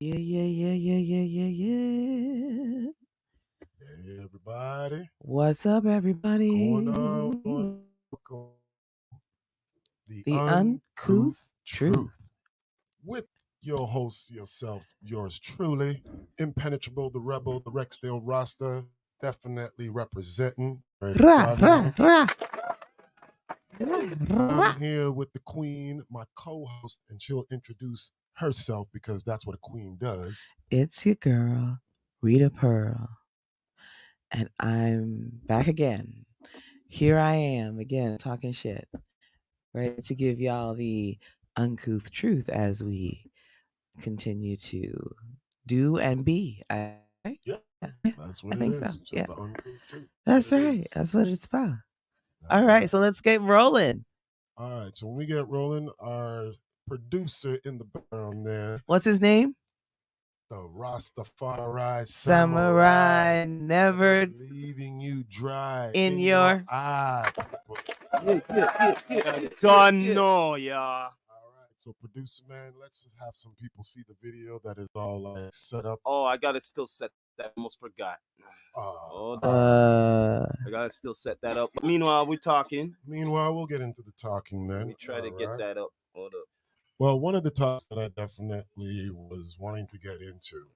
Yeah, yeah, yeah, yeah, yeah, yeah, yeah. Hey, everybody. What's up, What's going everybody? on? Welcome the The Uncouth Uncouth Truth. Truth with your host, yourself, yours truly, Impenetrable, the Rebel, the Rexdale Rasta, definitely representing. Already Ra, y'all ra, know. ra, ra, I'm ra. here with the Queen, my co-host, and she'll introduce herself because that's what a queen does. It's your girl, Rita Pearl. And I'm back again. Here I am again talking shit. Ready to give y'all the uncouth truth as we continue to do and be. Yeah, Yeah, that's I what it think so. is. Yeah, Just the Uncouth Truth. That's what that's it right. is. That's what it's about. All All right, right. so let's get rolling. All right, so when we get rolling, our producer in the background there, What's his name? the Rastafari Samurai, Samurai, never never leaving you dry in in your your. eye. Don't know, yeah. All right, so producer man, let's just have some people see the video that is all like set up. Oh, I gotta still set that. Almost forgot. Hold up. I gotta still set that up. Meanwhile, we're talking. Meanwhile, we'll get into the talking Let then. me try to All get right. that up. Hold up. Well, one of the topics that I definitely was wanting to get into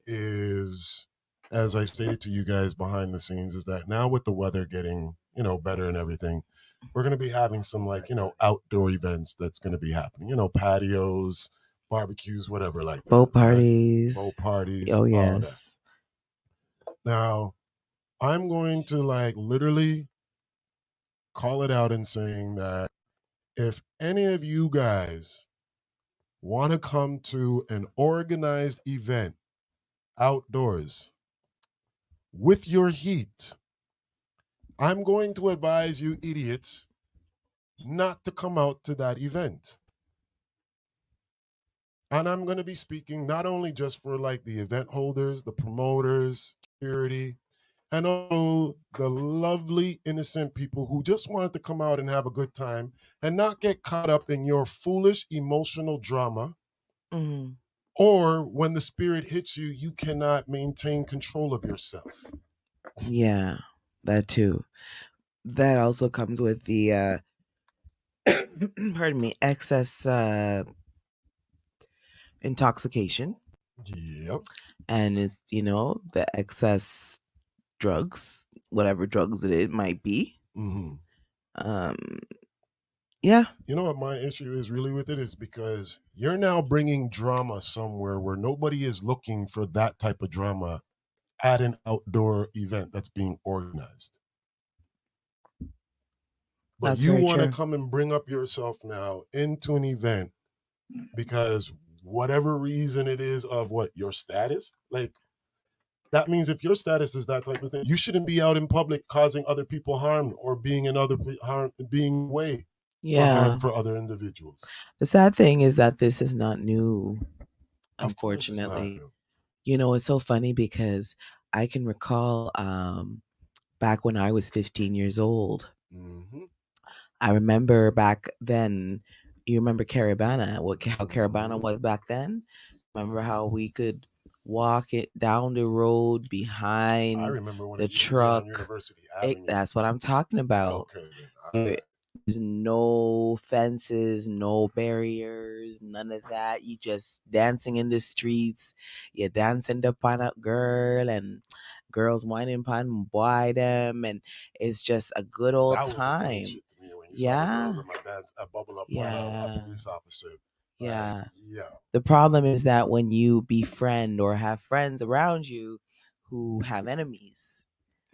is, as I stated to you guys behind the scenes, is that now with the weather getting, better and everything, we're going to be having some like, outdoor events that's going to be happening, patios, barbecues, whatever like that, Boat right? parties. Boat parties, Oh, all that. yes. Now, I'm going to like literally call it out and saying that if any of you guys want to come to an organized event outdoors with your heat, I'm going to advise you idiots not to come out to that event. And I'm going to be speaking not only just for like the event holders, the promoters, security, and also the lovely, innocent people who just wanted to come out and have a good time and not get caught up in your foolish emotional drama. Mhm. Or when the spirit hits you, you cannot maintain control of yourself. Yeah, that too. That also comes with the, pardon me, excess intoxication. Yep. And it's, the excess drugs, whatever drugs it might be. Hmm. Um, yeah, You know what my issue is really with it is because you're now bringing drama somewhere where nobody is looking for that type of drama at an outdoor event that's being organized. But that's you very want to true. come and bring up yourself now into an event because whatever reason it is of what your status, like that means if your status is that type of thing, you shouldn't be out in public causing other people harm or being in other harm, being way for harm Yeah. for other individuals. The sad thing is that this is not new, Of course, it's not unfortunately. new. It's so funny because I can recall back when I was 15 years old. Hmm. I remember back then, you remember Caravana, how Caravana Hmm. was back then? Remember how we could walk it down the road I behind remember when it the used to be on truck? University Avenue. That's what I'm talking about. Okay, then. All There- right. There's no fences, no barriers, none of that. You just dancing in the streets. You dancing upon a girl and girls whining upon boy them, and it's just a good old That was the funny time. shit to me when you saw the girls Yeah, in my dance bubble up on a yeah, police officer. Like, yeah. yeah. The problem is that when you befriend or have friends around you who have enemies,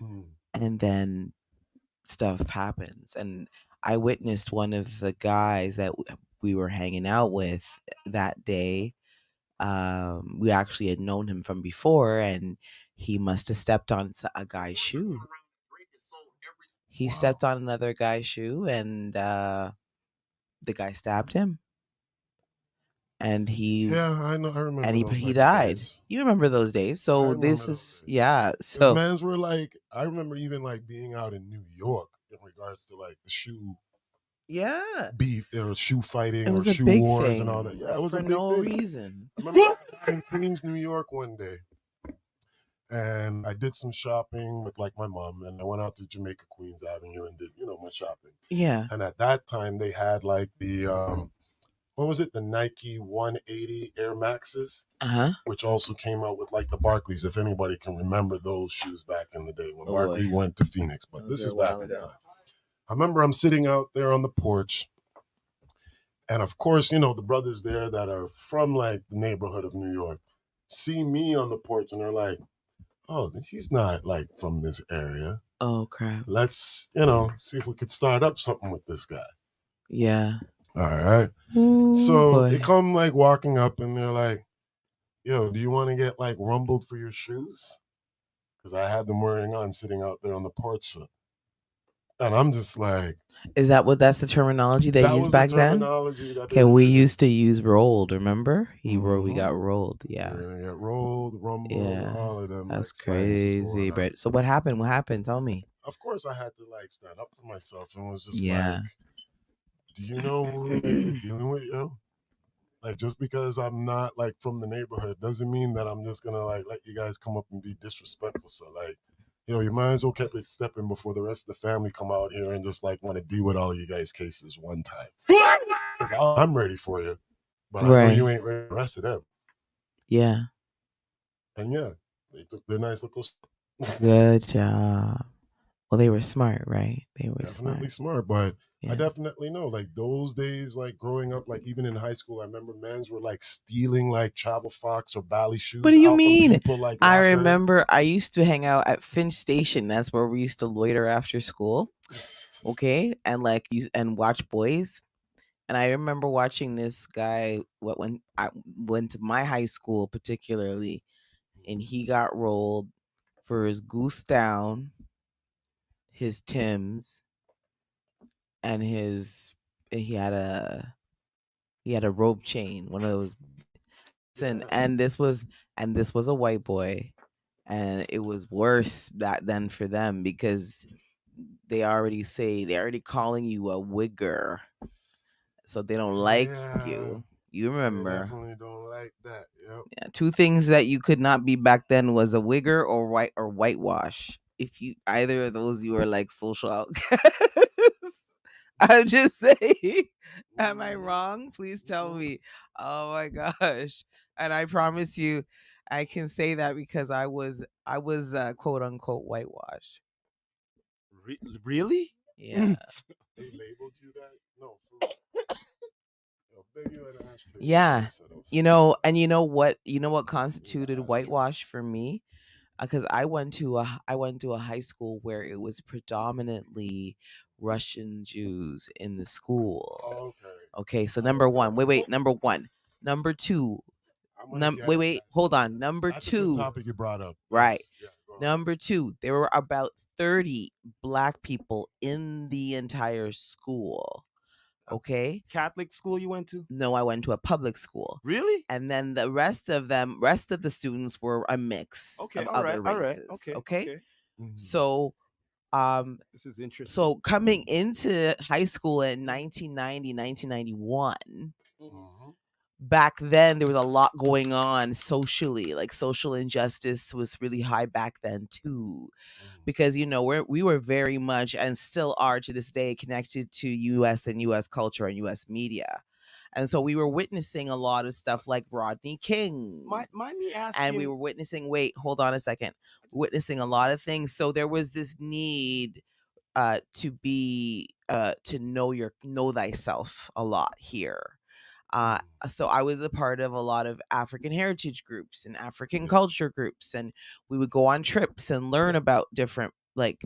Mm. and then stuff happens. And I witnessed one of the guys that we were hanging out with that day. We actually had known him from before, and he must have stepped on a guy's shoe. He Wow. stepped on another guy's shoe, and the guy stabbed him, and Yeah, I know. I remember those he type of died. days. You remember those days? I So remember this those is, days. yeah. Because So mans were like, I remember even like being out in New York in regards to like the shoe Yeah. beef or shoe fighting It or was a shoe big wars and all that. thing Yeah, it was a for big no thing. reason. I remember I was in Queens, New York one day, and I did some shopping with like my mom, and I went out to Jamaica Queens Avenue and did my shopping. Yeah. And at that time, they had like the what was it? The Nike 180 Air Maxes, which also came out with like the Barclays. If anybody can remember those shoes back in the day when Oh, Barkley boy. went to Phoenix, but Those this are is a back while in ago. time. I remember I'm sitting out there on the porch, and of course, the brothers there that are from like the neighborhood of New York see me on the porch, and they're like, "Oh, he's not like from this area. Oh, crap. Let's, see if we could start up something with this guy." Yeah. All right. Ooh, So they boy. come like walking up, and they're like, "Yo, do you want to get like rumbled for your shoes?" Because I had them wearing on, sitting out there on the porch. And I'm just like, Is that's the terminology they that used was the back then? terminology that they Okay, were we using. used to use rolled, remember? We got Mhm. rolled. Yeah. We're gonna get rolled, rumble, Yeah. all of them That's like slangs was going crazy. on. But so what happened? What happened? Tell me. Of course, I had to like stand up for myself and was just Yeah. like, "Do you know who you're dealing with, yo? Like, just because I'm not like from the neighborhood doesn't mean that I'm just gonna like let you guys come up and be disrespectful. So like, you might as well keep it stepping before the rest of the family come out here and just like want to deal with all of you guys' cases one time. Because I'm ready for you, but I know you ain't ready for the rest of them." Yeah. And yeah, they took their nice little. Good job. Well, they were smart, right? They were Definitely smart. smart, but Yeah. I definitely know like those days, like growing up, like even in high school, I remember men's were like stealing like Travel Fox or Bally shoes What do you out from mean? people like I locker. remember I used to hang out at Finch Station. That's where we used to loiter after school. Okay, and like and watch boys. And I remember watching this guy when I went to my high school particularly, and he got rolled for his goose down, his Tims, and he had a rope chain, one of those. And this was a white boy, and it was worse back then for them because they already calling you a wigger, so they don't like you. You They remember? definitely don't like that. Yep. Yeah, two things that you could not be back then was a wigger or whitewash. If you either of those, you were like social outcasts. I'm just saying. Am I wrong? Please tell me. Oh my gosh! And I promise you, I can say that because I was quote unquote whitewash. Really? Yeah. They labeled you that? No. Yo, beg you an ashtray. Yeah. And you know what constituted ashtray. whitewash for me? Because I went to a high school where it was predominantly Russian Jews in the school. Okay. Okay, so number one, wait, number one, number two, hold on, number That's a good two, topic you brought up. right? Yes. Yeah, go ahead. Number two, there were about 30 black people in the entire school. Okay. Catholic school you went to? No, I went to a public school. Really? And then the rest of the students were a mix Okay, of all right, other all right. races. Okay. So This is interesting. so coming into high school in 1990, 1991, back then there was a lot going on socially. Like social injustice was really high back then too. Because we were very much and still are to this day connected to US and US culture and US media. And so we were witnessing a lot of stuff like Rodney King. Mind me asking. And we were witnessing, hold on a second, witnessing a lot of things. So there was this need to be to know thyself a lot here. So I was a part of a lot of African heritage groups and African culture groups, and we would go on trips and learn about different like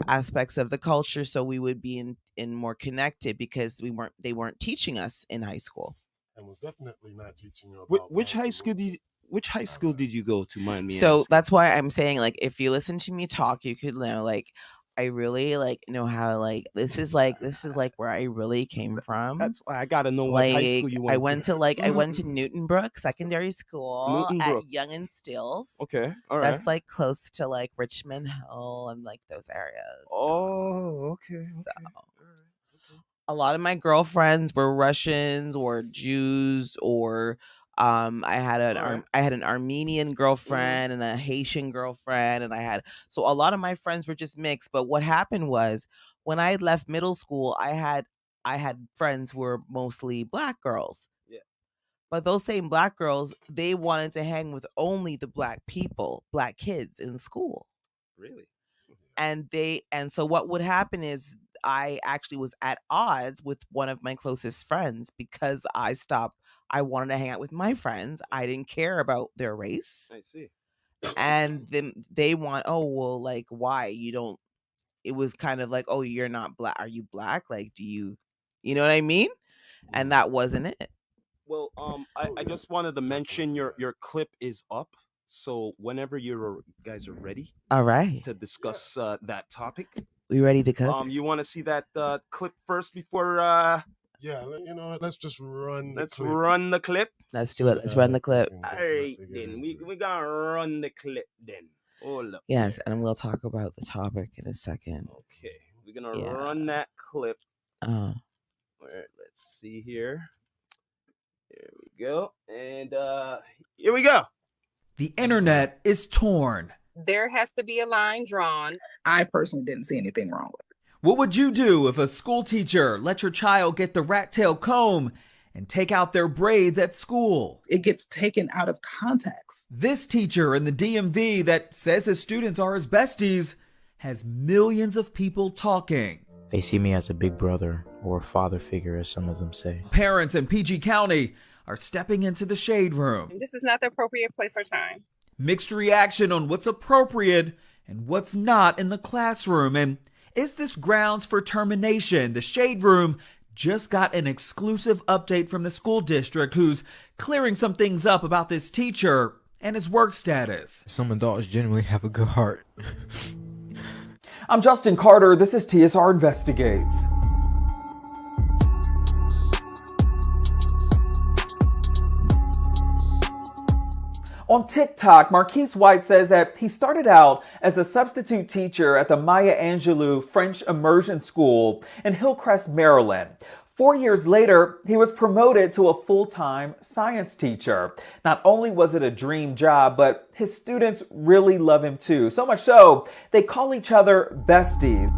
aspects of the culture, so we would be in more connected because they weren't teaching us in high school. And was definitely not teaching you about which high school did you go to? Mind me So asking? that's why I'm saying, like, if you listen to me talk, you could know, like, I really like know how this is like where I really came from. That's why I gotta know what high school you went I went to Newton Brook Secondary School at Young and Stills. Okay, all right. That's like close to like Richmond Hill and like those areas. Oh, okay. So, a lot of my girlfriends were Russians or Jews or I had an Armenian girlfriend and a Haitian girlfriend, and so a lot of my friends were just mixed. But what happened was when I left middle school, I had friends who were mostly black girls. Yeah. But those same black girls, they wanted to hang with only the black people, black kids in school. Really? And so what would happen is I actually was at odds with one of my closest friends because I wanted to hang out with my friends. I didn't care about their race. I see. And then they want, oh, well, like, why? You don't, it was kind of like, oh, you're not black. Are you black? Like, you know what I mean? And that wasn't it. Well, I just wanted to mention your clip is up. So whenever you guys are ready All right. to discuss that topic, We ready to cook? you want to see that clip first before Yeah, you know what? Let's just run. let's run the clip. Let's do it. Let's run the clip. All right, then we gonna run the clip then. Hold up. Yes, and we'll talk about the topic in a second. Okay, we're gonna run that clip. Uh, All right, let's see here. There we go, and here we go. The internet is torn. There has to be a line drawn. I personally didn't see anything wrong with it. What would you do if a school teacher let your child get the rat tail comb and take out their braids at school? It gets taken out of context. This teacher in the DMV that says his students are his besties has millions of people talking. They see me as a big brother or a father figure, as some of them say. Parents in PG County are stepping into the shade room. This is not the appropriate place or time. Mixed reaction on what's appropriate and what's not in the classroom. And is this grounds for termination? The shade room just got an exclusive update from the school district who's clearing some things up about this teacher and his work status. Some adults genuinely have a good heart. I'm Justin Carter. This is TSR Investigates. On TikTok, Marquise White says that he started out as a substitute teacher at the Maya Angelou French Immersion School in Hillcrest, Maryland. 4 years later, he was promoted to a full-time science teacher. Not only was it a dream job, but his students really love him too. So much so, they call each other besties.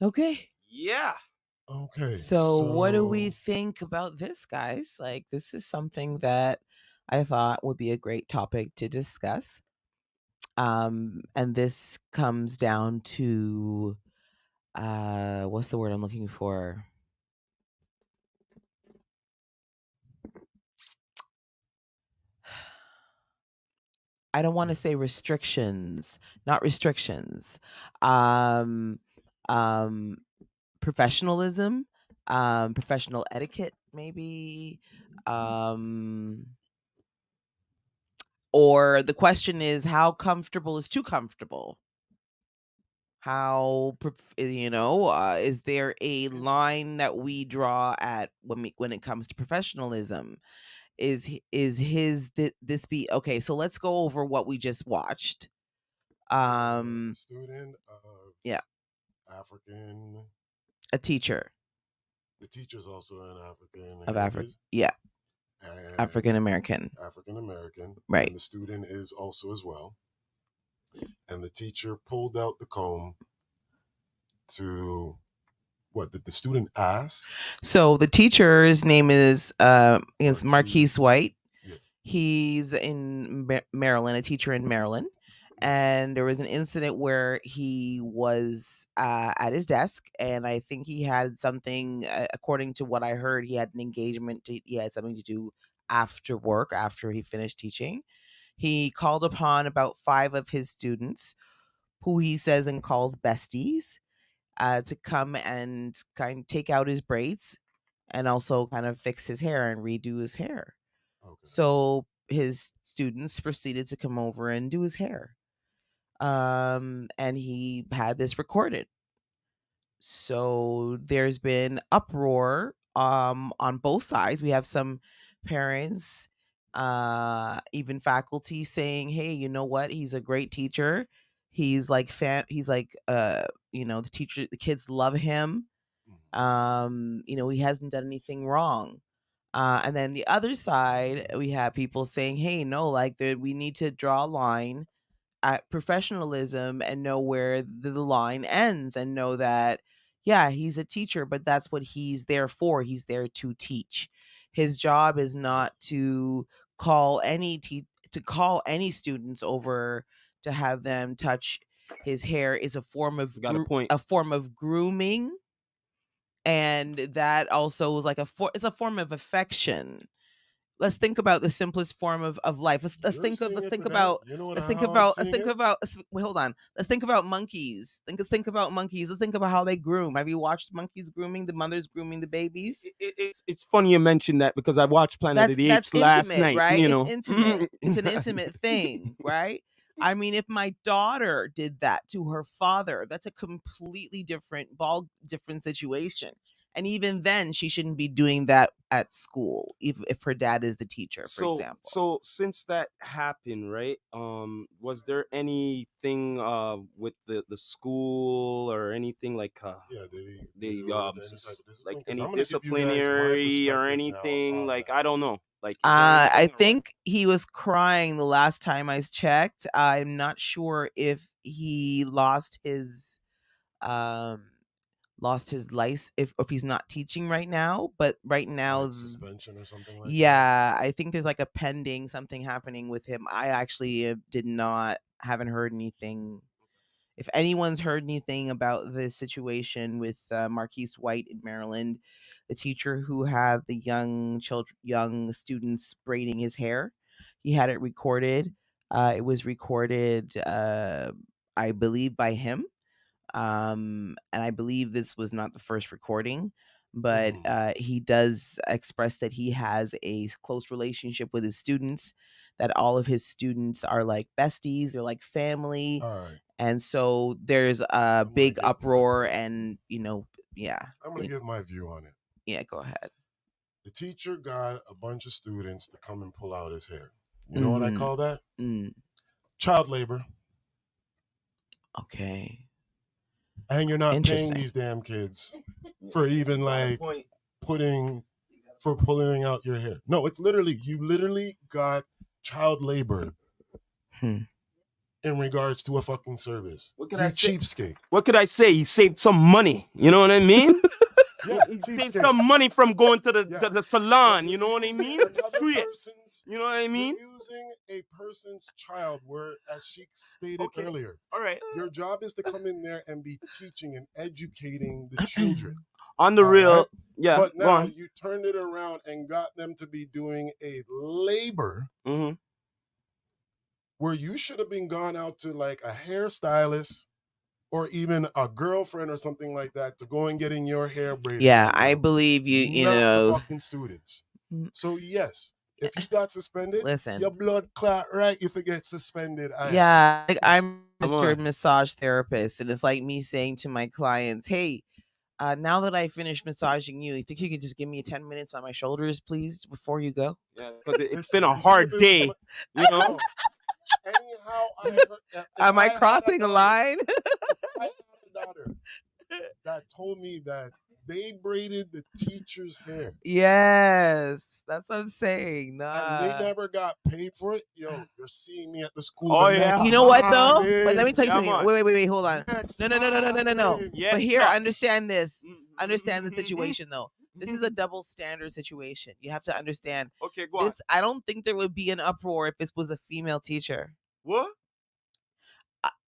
okay. Yeah. Okay. So what do we think about this, guys? Like, this is something that I thought would be a great topic to discuss. And this comes down to what's the word I'm looking for? I don't want to say restrictions, not restrictions. Professionalism, professional etiquette, maybe. Or the question is, how comfortable is too comfortable? How, is there a line that we draw at when it comes to professionalism? This be okay? So let's go over what we just watched. Student of African. A teacher. The teacher's also an African. Of African. Yeah. African American. African American. Right. And the student is also as well. And the teacher pulled out the comb to what did the student ask? So the teacher's name is Marquise White. Yeah. He's in Maryland, a teacher in Maryland. And there was an incident where he was at his desk, and I think he had something, according to what I heard, he had an engagement. He had something to do after work, after he finished teaching. He called upon about 5 of his students, who he says and calls besties, to come and kind of take out his braids and also kind of fix his hair and redo his hair. Okay. So his students proceeded to come over and do his hair. And he had this recorded. So there's been uproar on both sides. We have some parents even faculty saying, hey, you know what, he's a great teacher, he's like the kids love him, he hasn't done anything wrong. And then the other side, we have people saying, hey, no, like we need to draw a line at professionalism and know where the line ends, and know that, yeah, he's a teacher, but that's what he's there for. He's there to teach. His job is not to call any students over to have them touch his hair. Is a form of Got a point. a form of grooming, and that also is like it's a form of affection. Let's think about the simplest form of life. Let's think about wait, hold on. Let's think about monkeys. Think about monkeys. Let's think about how they groom. Have you watched monkeys grooming? The mothers grooming the babies. It's funny you mentioned that, because I watched Planet of the Apes last night. Right? You know, It's intimate. It's an intimate thing, right? I mean, if my daughter did that to her father, that's a completely different situation. And even then, she shouldn't be doing that at school, if her dad is the teacher, for example. So since that happened, right? Was there anything with the school or anything like like any disciplinary or anything? Like, I don't know. Like, I think he was crying the last time I checked. I'm not sure if he lost his license, if he's not teaching right now, but right now, like suspension or something like that. Yeah, I think there's like a pending something happening with him. I actually haven't heard anything. If anyone's heard anything about this situation with Marquise White in Maryland, the teacher who had the young students braiding his hair, he had it recorded. It was recorded, I believe, by him. And I believe this was not the first recording, but he does express that he has a close relationship with his students, that all of his students are like besties, they're like family. All right. And so there's a big uproar, and yeah. I'm going to give my view on it. Yeah, go ahead. The teacher got a bunch of students to come and pull out his hair. You know what I call that? Child labor. Okay. And you're not paying these damn kids for even like pulling out your hair. No, it's you literally got child labor in regards to a fucking service. What could I say? Cheapskate. What could I say? He saved some money. You know what I mean? Yeah, he saved some money from going to the salon. You know what I mean? You know what I mean? You're using a person's child, where, as she stated earlier, all right, your job is to come in there and be teaching and educating the children. On the real, right? Yeah. But now you turned it around and got them to be doing a labor where you should have been gone out to like a hairstylist or even a girlfriend or something like that to go and getting your hair braided. Yeah, I believe you not know. the fucking students. So yes, if you got suspended, listen, your blood clot right if it gets suspended. Yeah, like I'm a registered massage therapist, and it's like me saying to my clients, hey, now that I finished massaging you think you could just give me 10 minutes on my shoulders, please, before you go? Yeah, because it's been a hard day, you know? Anyhow, am I crossing a line? I had a daughter that told me that they braided the teacher's hair. Yes, that's what I'm saying. And they never got paid for it. Yo, you're seeing me at the school. Oh, yeah. You know what, though? But let me tell you something. Wait, hold on. No. Yes, but here, sucks. understand this. Understand the situation, though. This is a double standard situation. You have to understand. Okay, go on. I don't think there would be an uproar if this was a female teacher. What?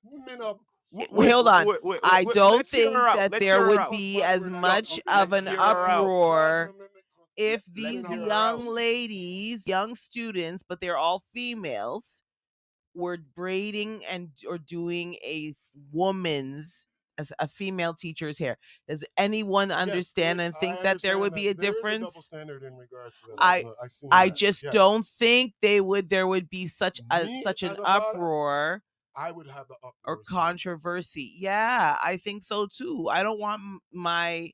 Hold on. I don't think that there would be as much of an uproar if these young ladies, young students, but they're all females, were braiding or doing a woman's, as a female teacher's hair. Does anyone understand and think that there would be a difference? There is a double standard in regards to that. I just don't think there would be such an uproar. I would have the uproar or controversy. Yeah, I think so too. I don't want my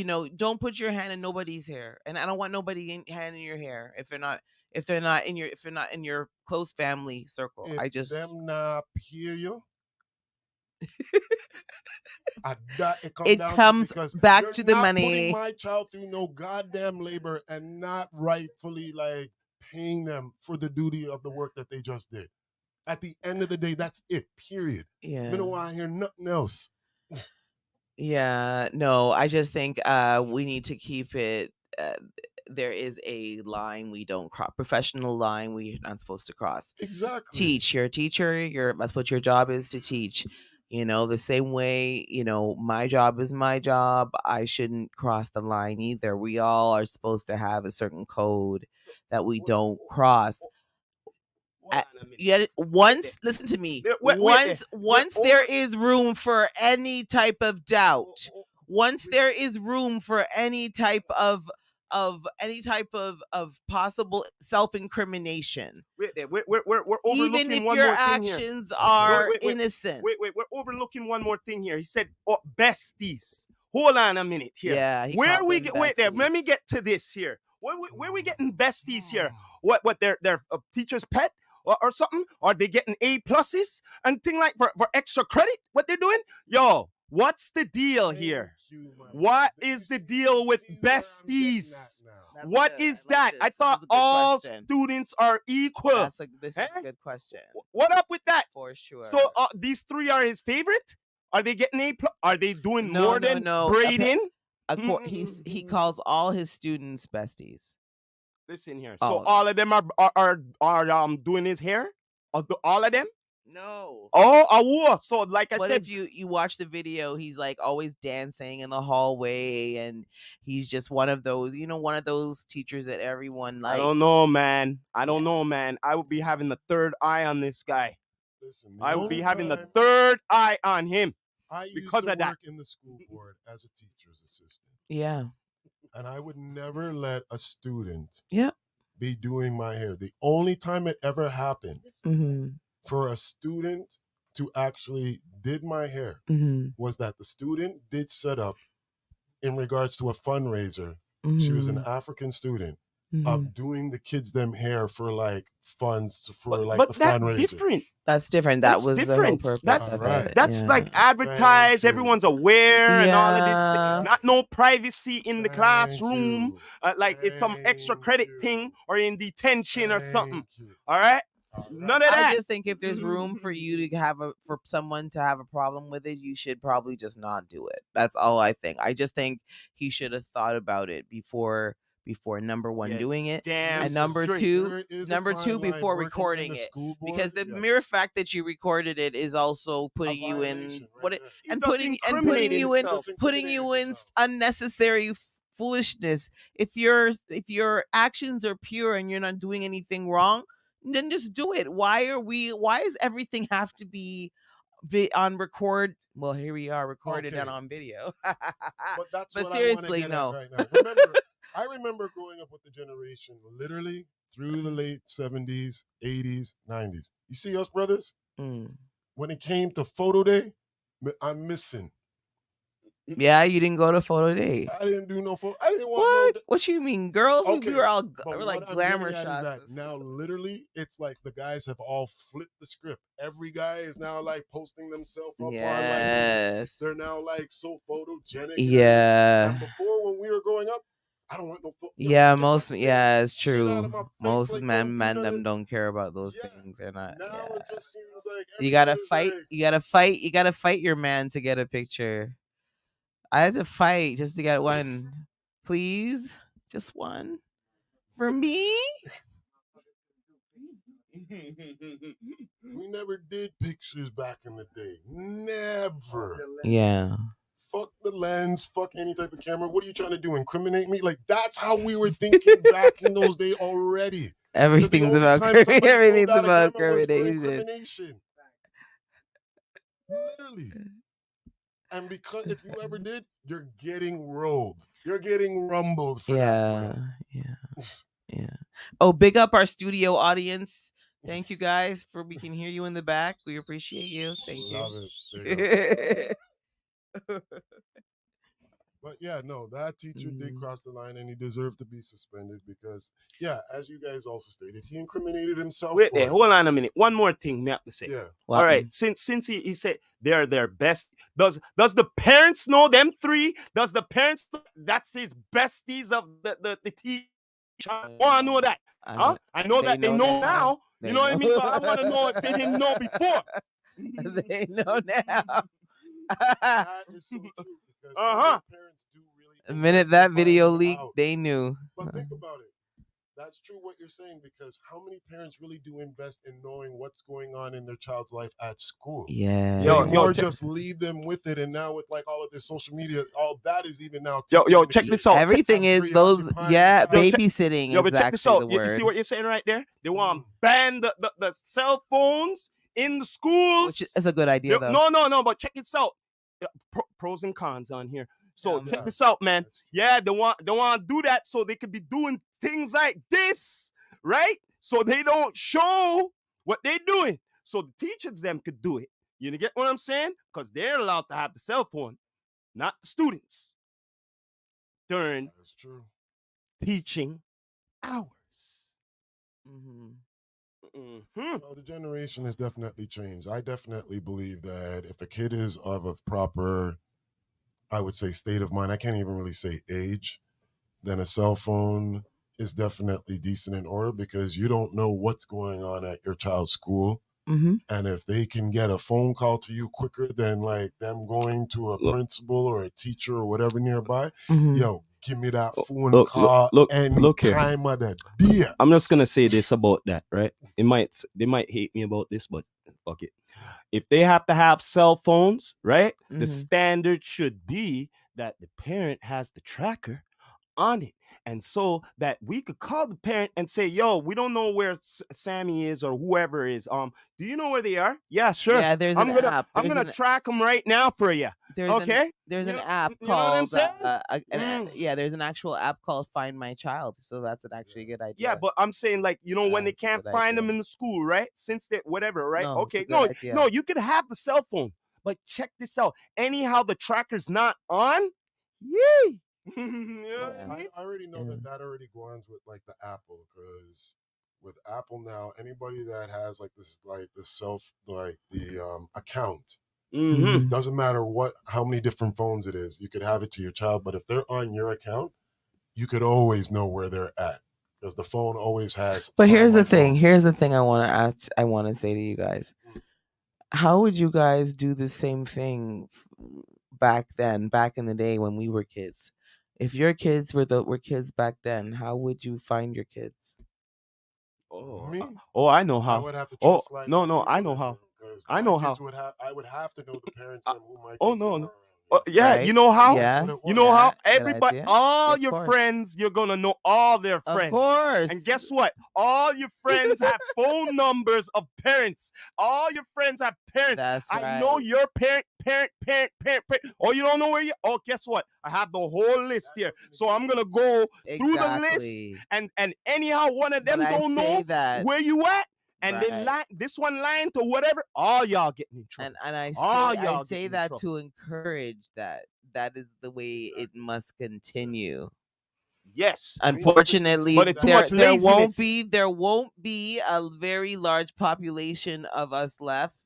don't put your hand in nobody's hair, and I don't want nobody hand in your hair if they're not in your close family circle. If I just them not hear you, that it come it down to comes because back you're to the not putting money. my child through no goddamn labor and not rightfully like paying them for the duty of the work that they just did. At the end of the day, that's it. Period. I Yeah. don't want to hear nothing else. Yeah, no, I just think we need to keep it. There is a line we don't cross, professional line we're not supposed to cross. Exactly. Teach. You're a teacher. That's what your job is, to teach. The same way, my job is my job. I shouldn't cross the line either. We all are supposed to have a certain code that we don't cross. Hold on a minute. Yet once, listen to me. Once there is room for any type of doubt, once there is room for any type of possible self-incrimination, Wait there. We're even overlooking if one your more thing here. actions are Wait. innocent. We're overlooking one more thing here. He said, "Oh, besties." Hold on a minute here. Yeah, he Where called we them get? Wait there. Let me besties. get to this here. Where we getting besties here? What? Their teacher's pet or something? Are they getting A pluses and thing like for extra credit? What they're doing? Yo, what's the deal here? What is the deal with besties? What is that? I thought all students are equal. This is a good question. What up with that? For sure. So these three are his favorite? Are they getting A plus? Are they doing more than no. Braden? He calls all his students besties. Listen here. All So of all of them are doing his hair? All of them? No. Oh, so like I What said, if you watch the video? He's like always dancing in the hallway, and he's just one of those, teachers that everyone likes. I don't know, man. I don't know, man. I would be having the third eye on this guy. Listen, I would be having the third eye on him. I used because to of that. work in the school board as a teacher's assistant. Yeah. And I would never let a student Yeah. be doing my hair. The only time it ever happened for a student to actually did my hair was that the student did set up in regards to a fundraiser. She was an African student of doing the kids them hair for like funds for the fundraiser. Different. That's different. That was different. The whole purpose That's of right. it. That's Yeah. like advertised. Everyone's aware and all of this. Yeah. Not no privacy in the Thank classroom. you. Like it's some extra credit Thank thing you. or in detention or something. Thank you. All right. All right. None of that. I just think if there's room for you to for someone to have a problem with it, you should probably just not do it. That's all I think. I just think he should have thought about it before number one Yeah, doing it, damn and number straight. two There is a number fine two line before working in recording the it, school board, because the yes. mere fact that you recorded it is also putting you in violation right what it, there. and just putting incriminated you in himself. putting you in Yourself. unnecessary foolishness. If your actions are pure and you're not doing anything wrong, then just do it. Why does everything have to be on record? Well, here we are recorded and Okay. on video. But that's But what I want to seriously, get no. at right now. I remember growing up with the generation literally through the late 70s, 80s, 90s. You see us brothers? Mm. When it came to photo day, I'm missing. Yeah, you didn't go to photo day. I didn't do no photo. I didn't want What? no. What you mean, girls? We Okay, were all But we're what like I'm glamour getting at is shots. that now literally it's like the guys have all flipped the script. Every guy is now like posting themselves up on like Yes. they're now like so photogenic. Yeah. And before when we were growing up, I don't want no photo. Yeah, it's Shit true. out of my face, Most like, men don't do them nothing. don't care about those Yeah. things. They're not. Now Yeah. it just seems like You gotta everybody's fight. like, You gotta fight your man to get a picture. I had to fight just to get one. Please, just one for me. we never did pictures back in the day. Never. Yeah. Fuck the lens, fuck any type of camera. What are you trying to do? Incriminate me? Like that's how we were thinking back in those days already. 'Cause the Everything's only about time somebody pulled everything's out a about camera was for incrimination. incrimination. Literally. And because if you ever did, you're getting rolled. You're getting rumbled for that. Yeah. Oh, big up our studio audience. Thank you guys we can hear you in the back. We appreciate you. Thank you. Love it. Big up. But yeah, no, that teacher did cross the line, and he deserved to be suspended because, yeah, as you guys also stated, he incriminated himself. Wait for there, it. hold on a minute. One more thing me have to say. Yeah. What? All right, since he said they're their best, does the parents know them three? Does the parents that's his besties of the teacher? I want to know that. Huh? I know that they know now. You know what I mean? But I want to know if they didn't know before. They know now. That is so true because parents do really. The minute invest that in video finding leaked, out. they knew. But think about it. That's true what you're saying because how many parents really do invest in knowing what's going on in their child's life at school? Yeah. Yo, Or just leave them with it. And now with like all of this social media, all that is even now. Yo, check this out. Everything is those. Yeah, babysitting Yo, is but check this actually out. the You word. see what you're saying right there? They want to ban the cell phones in the schools. Which is a good idea, though. No. But check this out. Pros and cons on here. So check this out, man. Yeah, they want to do that so they could be doing things like this, right? So they don't show what they're doing. So the teachers them could do it. You get what I'm saying? Because they're allowed to have the cell phone, not the students. During teaching hours. Well, the generation has definitely changed. I definitely believe that if a kid is of a proper, I would say, state of mind, I can't even really say age, then a cell phone is definitely decent in order because you don't know what's going on at your child's school. And if they can get a phone call to you quicker than like them going to a principal or a teacher or whatever nearby, yo, give me that phone call any time of the day. I'm just gonna say this about that, right? They might hate me about this, but fuck it. If they have to have cell phones, right? The standard should be that the parent has the tracker on it. And so that we could call the parent and say, yo, we don't know where Sammy is or whoever is. Do you know where they are? Yeah, sure. Yeah, there's an app. I'm gonna track them right now for you. Okay. There's an app called. You know what I'm saying? Yeah, there's an actual app called Find My Child. So that's actually a good idea. Yeah, but I'm saying like when they can't find them in the school, right? Since they whatever, right? No, okay, no, you could have the cell phone, but check this out. Anyhow, the tracker's not on. Yay! I already know that already goes with like the Apple because with Apple now, anybody that has like this like the self like the account, doesn't matter how many different phones it is, you could have it to your child, but if they're on your account, you could always know where they're at because the phone always has. But here's the thing. Here's the thing I want to ask. I want to say to you guys, how would you guys do the same thing back in the day when we were kids? If your kids were kids back then, how would you find your kids? I know how. I would have to trust like I know how. I know how. I would have to know the parents and who my kids are. Yeah, Right? you know how? Yeah. You know how? Good Everybody, idea. all Of your course. friends, you're gonna know all their friends. Of course. And guess what? All your friends have phone numbers of parents. All your friends have parents. That's right. I know your parent. Oh, you don't know where you? Oh, guess what? I have the whole list here. So I'm gonna go through the list, and anyhow, one of them don't know where you at. And they this one lying to whatever, all y'all getting in trouble. And I say that to encourage that. That is the way it must continue. Yes. Unfortunately, but too much laziness. there won't be a very large population of us left,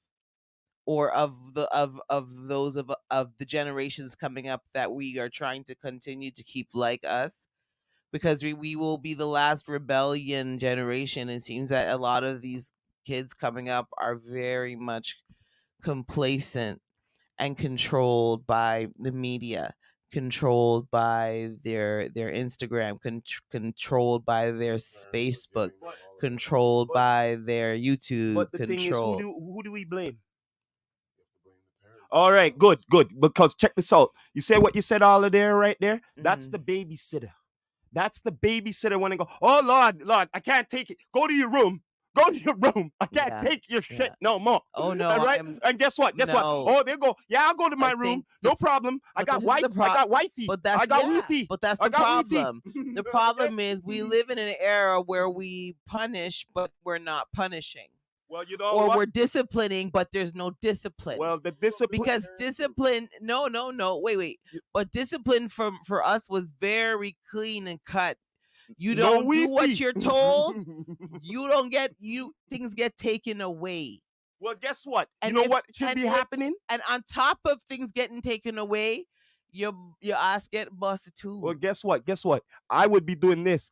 or of those of the generations coming up that we are trying to continue to keep like us. Because we will be the last rebellion generation. It seems that a lot of these kids coming up are very much complacent and controlled by the media, controlled by their Instagram, controlled by their Facebook, controlled by their YouTube. But the thing is, who do we blame? All right, good. Because check this out. You say what you said all of there, right there? That's the babysitter. That's the babysitter when they go, oh, Lord, I can't take it. Go to your room. I can't take your shit no more. Oh, no. All right? And guess what? Oh, they go, yeah, I'll go to my room. No problem. I got wifey. I got wifey. But that's the problem. The problem is we live in an era where we punish, but we're not punishing. Well, you know or what? we're disciplining, but there's no discipline. Well, the discipline. Because discipline, no, wait. But discipline for us was very clean and cut. You No don't do what Wi-Fi. you're told. Things get taken away. Well, guess what? And You know what should be happening? And on top of things getting taken away, your ass get busted too. Well, guess what? Guess what? I would be doing this.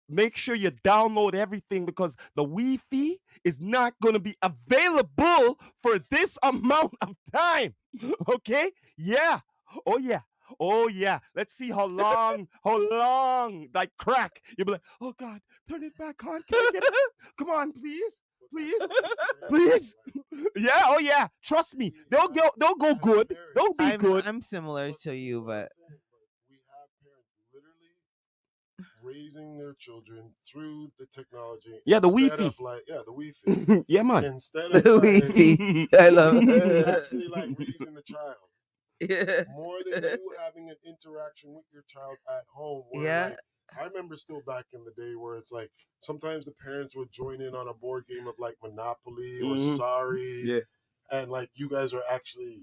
Make sure you download everything because the Wi-Fi is not going to be available for this amount of time. Okay? Yeah. Oh yeah. Oh yeah. Let's see how long, like crack. You'll be like, oh God, turn it back on. Can I get it? Come on, please. Please. Yeah, oh yeah. Trust me. They'll go good. They'll be good. I'm similar to you, but we have parents literally raising their children through the technology. Yeah, the instead Wi-Fi. of like, yeah, the Wi-Fi. Yeah, man. Instead the of like, Wi-Fi. I love it. actually like raising the child. Yeah. More than you having an interaction with your child at home. Where, Yeah. like, I remember still back in the day where it's like sometimes the parents would join in on a board game of like Monopoly or Sorry. Yeah. And like you guys are actually,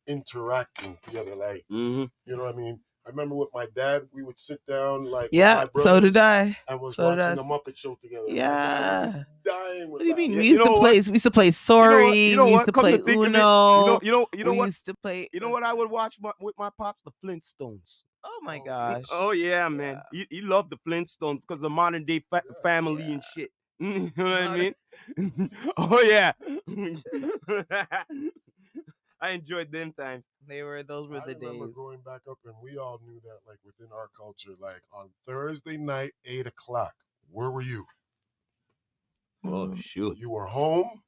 interacting together. Like, you know what I mean? I remember with my dad, we would sit down like with my brothers, so did I. and was So did watching us. the Muppet Show together. Yeah. My dad would be dying with What do you mean? Yeah, We you used to know play. what? We used to play Sorry. You know we used what? to Come play to think of it, Uno. you know we what? used to play. You know what I would watch with my pops? The Flintstones. Oh my gosh. Oh yeah, man. He loved the Flintstones because of modern day family and shit. You know what I mean? Oh yeah. I enjoyed them times. Those were I the remember days. growing back up, and we all knew that, like within our culture, like on Thursday night, 8 o'clock, where were you? Oh shoot. You were home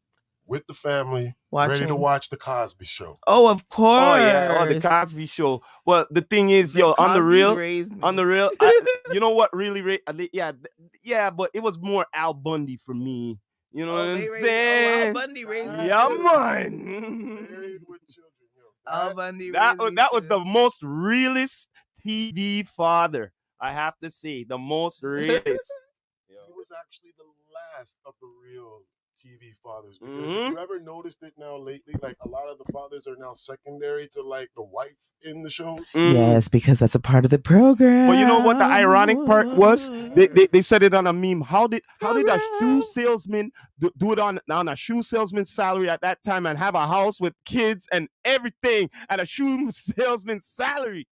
with the family, ready to Watching. watch the Cosby Show. Oh, of course. Oh yeah. Oh, the Cosby Show. Well, the thing is, The yo, on the Cosbys real, raised me. you know what really, yeah, but it was more Al Bundy for me. You know what I'm saying? Al Bundy raised me. Yeah, too. man. Married with children, Al Bundy That raised me that was too. the most realist TV father. I have to say, the most realist. He was actually the last of the real TV fathers, because if you ever noticed it now lately, like a lot of the fathers are now secondary to like the wife in the shows. Yes, because that's a part of the program. Well, you know what the ironic part was? They said it on a meme. How did a shoe salesman do it on a shoe salesman's salary at that time and have a house with kids and everything at a shoe salesman's salary?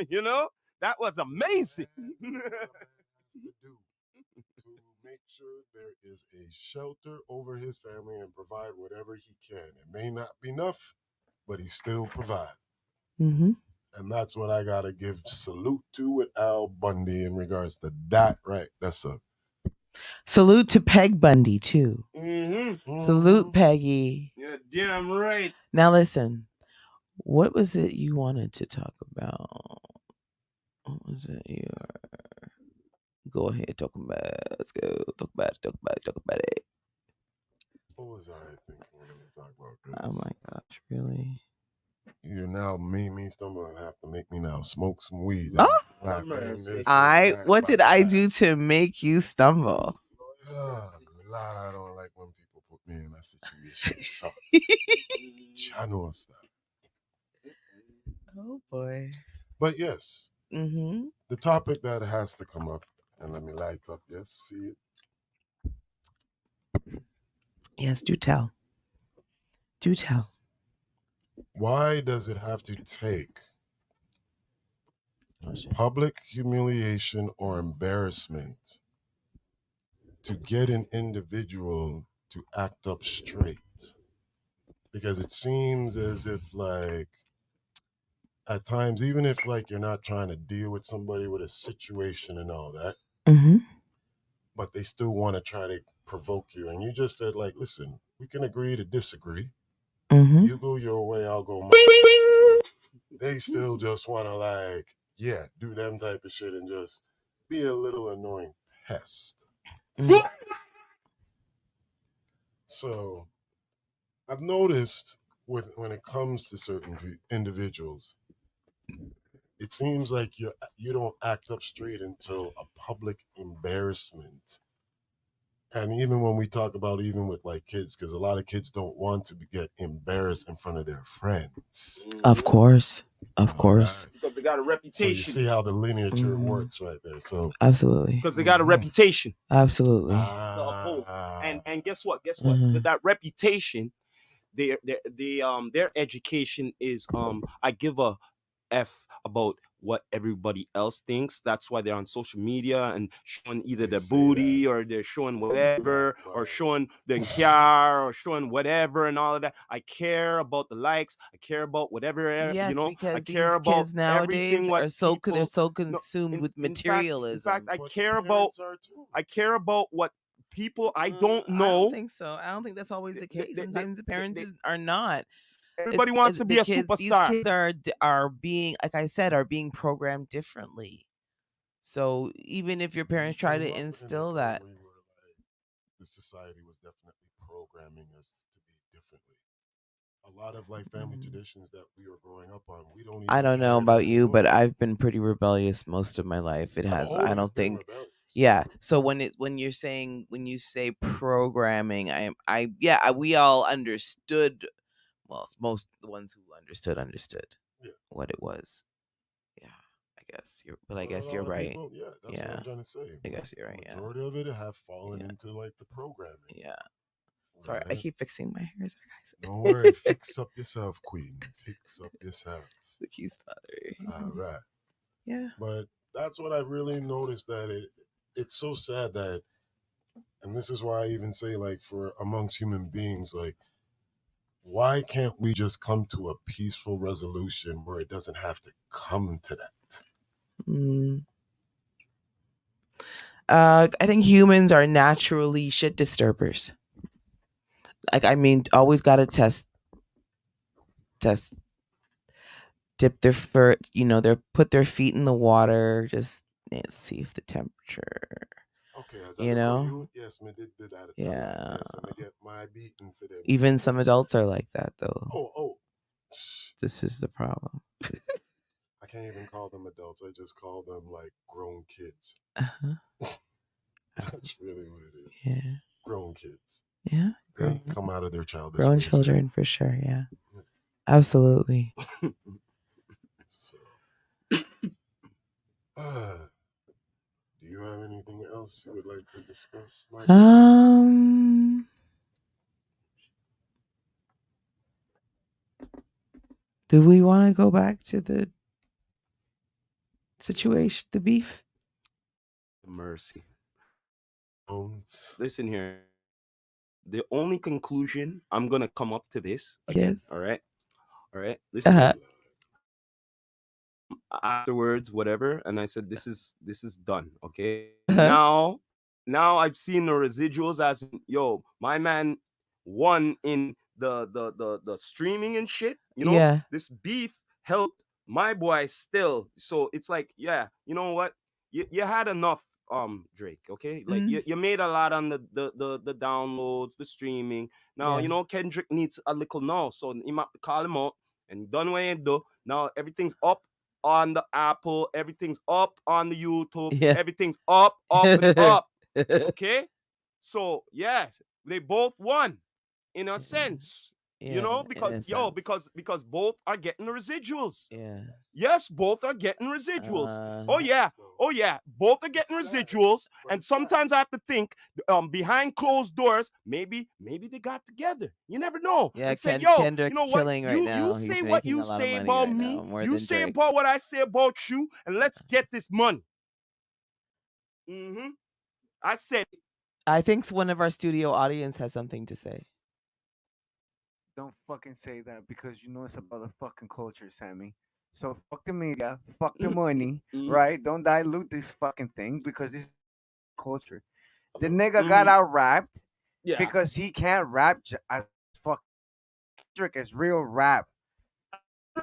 You know, that was amazing. To make sure there is a shelter over his family and provide whatever he can. It may not be enough, but he still provide. Mm-hmm. And that's what I gotta give salute to with Al Bundy in regards to that. Right, that's a salute to Peg Bundy too. Mm-hmm. Salute Peggy. You're damn right. Now listen, what was it you wanted to talk about? What was it you were... Go ahead, talk about it. Let's go. Talk about it. What was I thinking when we talk about this? Oh my gosh, really? You now made me stumble and have to make me now smoke some weed. Oh? What did I do to make you stumble? Oh, Lord, I don't like when people put me in a situation. So, I know stuff. Oh boy. But yes, the topic that has to come up, and let me light up, yes, feed. Yes, do tell. Do tell. Why does it have to take public humiliation or embarrassment to get an individual to act up straight? Because it seems as if, like, at times, even if like you're not trying to deal with somebody with a situation and all that, but they still want to try to provoke you. And you just said, like, listen, we can agree to disagree. You go your way, I'll go my way. They still just want to, like, do them type of shit and just be a little annoying pest. So I've noticed when it comes to certain individuals, it seems like you don't act up straight until a public embarrassment. And even when we talk about even with like kids, because a lot of kids don't want to get embarrassed in front of their friends. Of course. Of All course. right. Because they got a So you reputation. see how the lineage Mhm. works right there. So Absolutely. Because they got a Mhm. reputation Absolutely. to uphold. ah, And guess what? Guess what? Mhm. That reputation, their education is I give a F about what everybody else thinks. That's why they're on social media and showing either they their say that. booty or they're showing whatever or Right. showing their car or showing whatever and all of that. I care about the likes. I care about whatever, Yes, I because care these about kids nowadays everything what are they're people so no consumed with in fact materialism. I But the care about parents are too. what people I don't I don't know. think so. I don't think that's always the case. They, Sometimes the parents they, are not. everybody wants to The be a kids. These superstar. kids are being, like I said, are being programmed differently. So even if your We parents try came to up in a instill point that, where we were like, the society was definitely programming us to be differently. A lot of like family Mhm. traditions that we were growing up on, we don't I even don't know care that about you, but anymore. I've been pretty rebellious most of my life. It I've has. I always don't been think. rebellious. Yeah. So when you're saying when you say programming, we all understood. Well, most the ones who understood Yeah. what it was. Yeah. I But a guess you're lot of right. people, yeah, that's what Yeah. I'm trying to say. I guess you're right. Yeah. Majority of it have fallen Yeah. into like the programming, Yeah. Sorry, I right? keep fixing my hair. Sorry, Don't guys. worry, fix up yourself, queen. Fix up yourself. The keys All father. right. Yeah. But that's what I really noticed that it's so sad that, and this is why I even say like for amongst human beings, like why can't we just come to a peaceful resolution where it doesn't have to come to that? Mm. I think humans are naturally shit disturbers. Like, I mean, always got to test, dip their foot, their put their feet in the water, just see if the temperature, Okay, as I you look at know. you, yes, me did that a lot. Yeah. Yes, I may get my beating for them. Even some adults are like that, though. Oh, This is the problem. I can't even call them adults. I just call them like grown kids. Uh-huh. That's really what it is. Yeah. Grown kids. Yeah. They come out of their childish Grown ways. children for sure. Yeah. Absolutely. So, do you have anything else you would like to discuss, Michael? Do we want to go back to the situation, the beef? Mercy. Bones. Listen here. The only conclusion I'm gonna come up to this again. Yes. All right. All right. Listen Uh-huh. here. Afterwards, whatever, and I said, this is done. Okay. Uh-huh. Now I've seen the residuals as in, yo, my man won in the streaming and shit. Yeah. This beef helped my boy still. So it's like, yeah, you know what? You had enough, Drake. Okay, like Mm. you made a lot on the downloads, the streaming. Now Yeah. Kendrick needs a little now, so he might call him out and done what he do. Now everything's up on the Apple, everything's up on the YouTube, Yeah. everything's up, up, and up. Okay? So, yes, they both won in a sense. Yeah. In Because a sense. because both are getting the residuals. Yeah. Yes, both are getting residuals. Oh Uh, yeah. Oh yeah, both are getting It's sad, residuals. but And it's sad. sometimes I have to think, behind closed doors, maybe they got together. You never know. yeah. And say, yo, you Kendrick's know what? killing right You now. He's say what making you a lot of say money about right me. now, more You than say Drake. about what I say about you, and let's get this money. Mm-hmm. I said it. I think one of our studio audience has something to say. Don't fucking say that because you know it's about the fucking culture, Sammy. So fuck the media, fuck the money, Mhm. right? Don't dilute this fucking thing because this is culture. The Hello? nigga got out rapped Yeah. because he can't rap as fuck. Kendrick is real rap.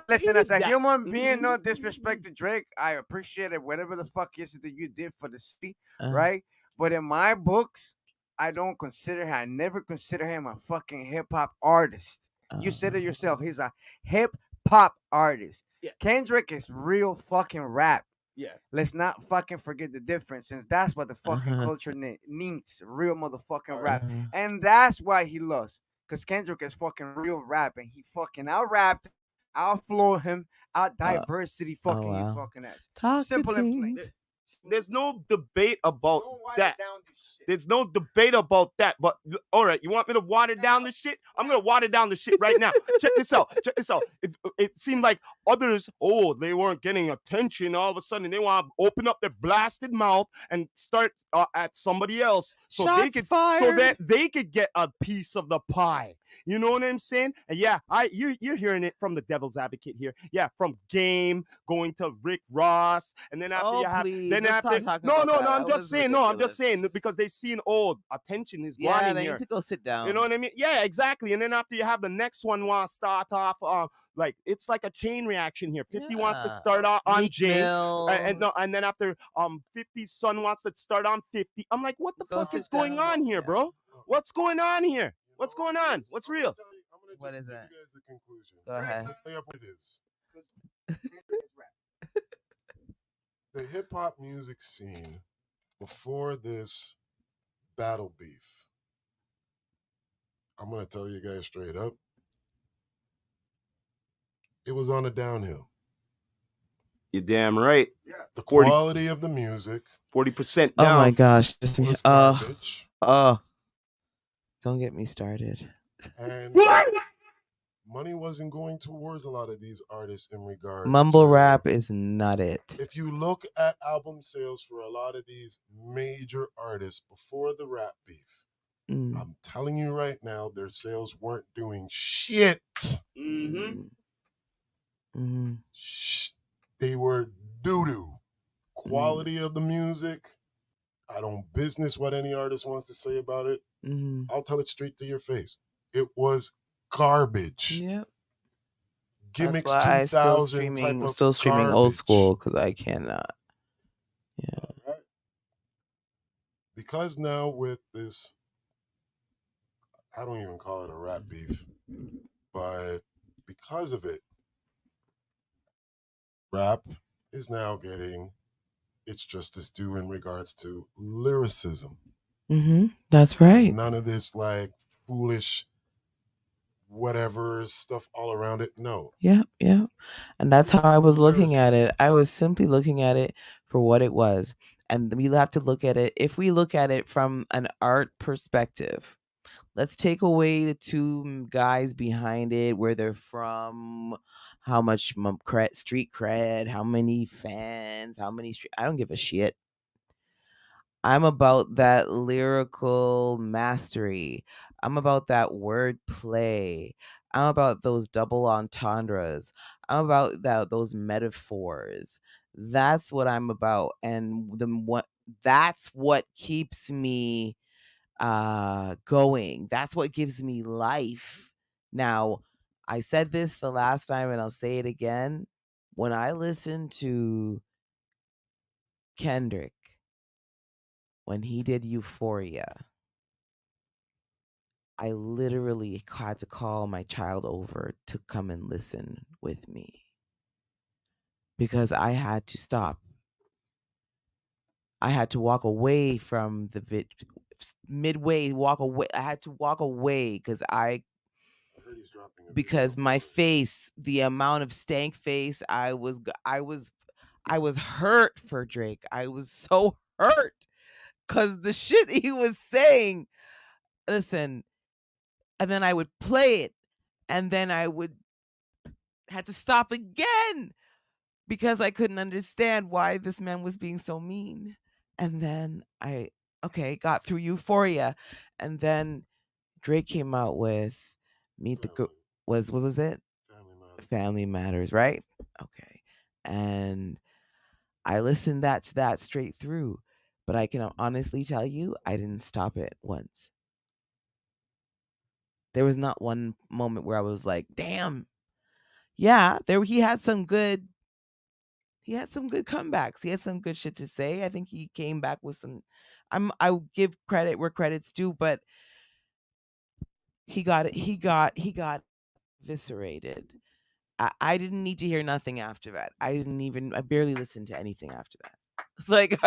Listen, as a That. human being, no disrespect to Drake, I appreciate it. Whatever the fuck is it that you did for the city, right? But in my books, I don't consider him. I never consider him a fucking hip hop artist. You said it yourself. He's a hip hop artist. Yeah. Kendrick is real fucking rap. Yeah. Let's not fucking forget the difference, since that's what the fucking Uh-huh. culture needs, real motherfucking rap. Uh-huh. And that's why he lost. Because Kendrick is fucking real rap, and he fucking out rapped, out flow him, out Uh, diversity oh fucking his wow. fucking ass. Talk the Simple and plain. things. There's no debate about Don't water that. down this shit. There's no debate about that. But all right, you want me to water down this shit? I'm gonna water down the shit right now. Check this out. Check this out. It seemed like others, they weren't getting attention. All of a sudden, they want to open up their blasted mouth and start at somebody else, so Shots fired. that they could get a piece of the pie. You know what I'm saying? And yeah, you're hearing it from the devil's advocate here. Yeah, from Game going to Rick Ross, and then after Oh, you have, please. then Let's after, not talk no, about no, that. no. I'm That just was saying, no, I'm just saying ridiculous. because they seen, attention is Yeah, gone they here. need to go sit down. You know what I mean? Yeah, exactly. And then after you have the next one want to start off, like it's like a chain reaction here. 50 wants to Yeah. start off on Meek Jay, Mill. and then after 50's son wants to start on 50. I'm like, what the Go fuck sit is going down. on here, Yeah. bro? What's going on here? What's going on? What's real? What is that? You guys the conclusion. Go ahead. Lay up what it is. The hip hop music scene before this battle beef, I'm gonna tell you guys straight up, it was on a downhill. You're damn right. The 40 quality of the music 40% Oh down. my gosh. was garbage. Don't get me started. And money wasn't going towards a lot of these artists in regards Mumble to, rap is not it. if you look at album sales for a lot of these major artists before the rap beef, Mm. I'm telling you right now, their sales weren't doing shit. Mm-hmm. Mm-hmm. They were doo-doo. Quality of the music, I don't business what any artist wants to say about it. Mm-hmm. I'll tell it straight to your face. It was garbage. Yep. Gimmicks That's why I 2000 type of still streaming garbage. old school because I cannot. Yeah. All right. Because now with this, I don't even call it a rap beef, but because of it, rap is now getting its justice due in regards to lyricism. Mm-hmm. That's right. None of this like foolish whatever stuff all around it. No. Yeah, yeah. And that's how I was looking at it. I was simply looking at it for what it was. And we have to look at it, if we look at it from an art perspective, let's take away the two guys behind it, where they're from, how much street cred, how many fans, how many I don't give a shit. I'm about that lyrical mastery. I'm about that word play. I'm about those double entendres. I'm about those metaphors. That's what I'm about. And that's what keeps me going. That's what gives me life. Now, I said this the last time and I'll say it again. When I listen to Kendrick, when he did Euphoria, I literally had to call my child over to come and listen with me because I had to stop. I had to walk away from the midway, walk away. I had to walk away because my face, the amount of stank face, I was hurt for Drake. I was so hurt because the shit he was saying. Listen, and then I would play it, and then I would had to stop again because I couldn't understand why this man was being so mean. And then I got through Euphoria, and then Drake came out with Meet the Girl. What was it? Family Matters, right? Okay. And I listened to that straight through, but I can honestly tell you I didn't stop it once. There was not one moment where I was like, "Damn, yeah." He had some good comebacks. He had some good shit to say. I think he came back with some. I give credit where credit's due, but he got eviscerated I didn't need to hear nothing after that. I barely listened to anything after that. Like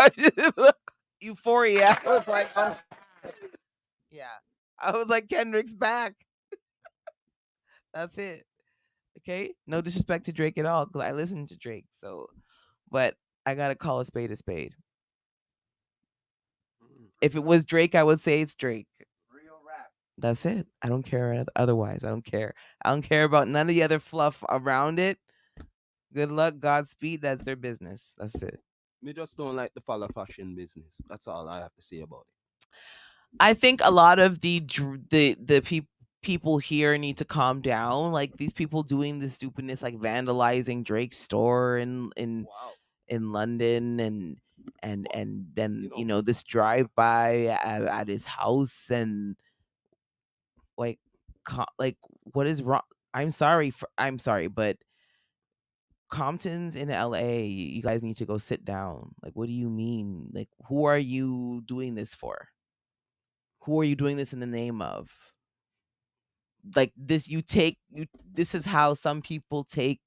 Euphoria. I was like, oh yeah. I was like, Kendrick's back. That's it. Okay? No disrespect to Drake at all, because I listened to Drake, so but I gotta call a spade a spade. If it was Drake, I would say it's Drake. Real rap. That's it. I don't care otherwise. I don't care. I don't care about none of the other fluff around it. Good luck, Godspeed. That's their business. That's it. Me just don't like the follow fashion business. That's all I have to say about it. I think a lot of the people here need to calm down. Like these people doing the stupidness, like vandalizing Drake's store in London, and then this drive by at his house, and like like what is wrong? I'm sorry, but Compton's in LA. You guys need to go sit down. Like, what do you mean? Like, who are you doing this for? Who are you doing this in the name of? Like this, this is how some people take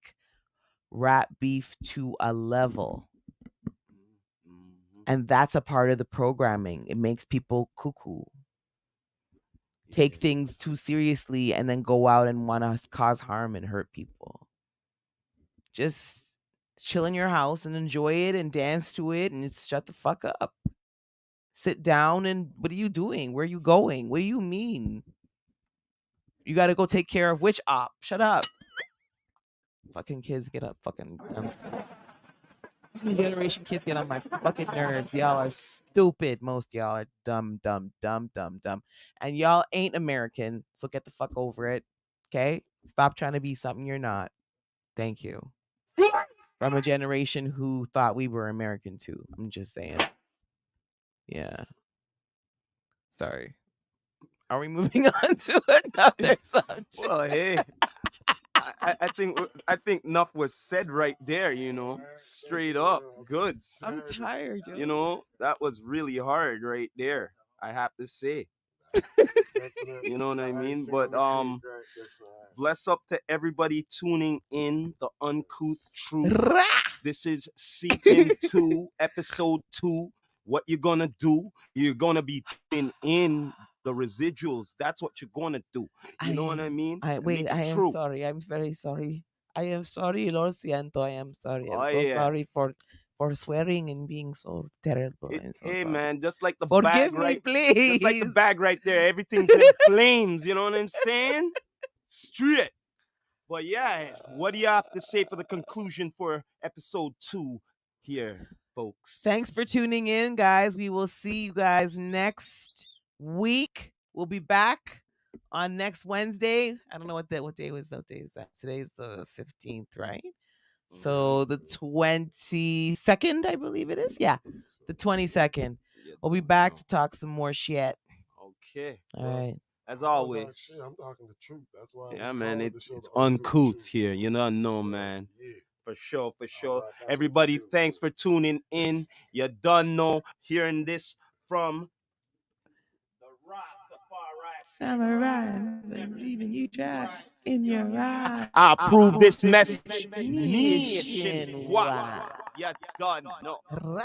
rap beef to a level. And that's a part of the programming. It makes people cuckoo. Take things too seriously and then go out and want to cause harm and hurt people. Just chill in your house and enjoy it and dance to it and just shut the fuck up. Sit down and what are you doing? Where are you going? What do you mean? You got to go take care of which op? Shut up. Fucking kids get up. Fucking generation kids get on my fucking nerves. Y'all are stupid. Most y'all are dumb. And y'all ain't American, so get the fuck over it. Okay? Stop trying to be something you're not. Thank you. From a generation who thought we were American too. I'm just saying. Yeah. Sorry. Are we moving on to another subject? Well, hey, I think enough was said right there. Straight up goods. I'm tired, yo. That was really hard right there. I have to say. You know what I mean? But bless up to everybody tuning in the Uncouth Truth. This is season 2, episode 2. What you're gonna do? You're gonna be tuning in the residuals. That's what you're gonna do. You know what I mean? I am true. sorry. I'm very sorry. I am sorry, Lord Siento. I am sorry. I'm Oh, so yeah. sorry for swearing and being so terrible. I'm so Hey sorry. man, just like the Forgive bag me, right, please. just like the bag right there. Everything's in flames. You know what I'm saying? Straight. But yeah, what do you have to say for the conclusion for episode 2 here, folks? Thanks for tuning in, guys. We will see you guys next week. We'll be back on next Wednesday. I don't know what day was that. Day is that? Today's the 15th, right? So the 22nd, I believe it is. Yeah, the 22nd. We'll be back to talk some more shit. Okay. All right. As always. Shit, I'm talking the truth. That's why. Yeah, man. It's uncouth here. You know, man. Yeah. For sure. Everybody, thanks for tuning in. You done know hearing this from the Rastafari Samurai, leaving you dry in your eye. I approve this message. Nationwide. You done know. Rah.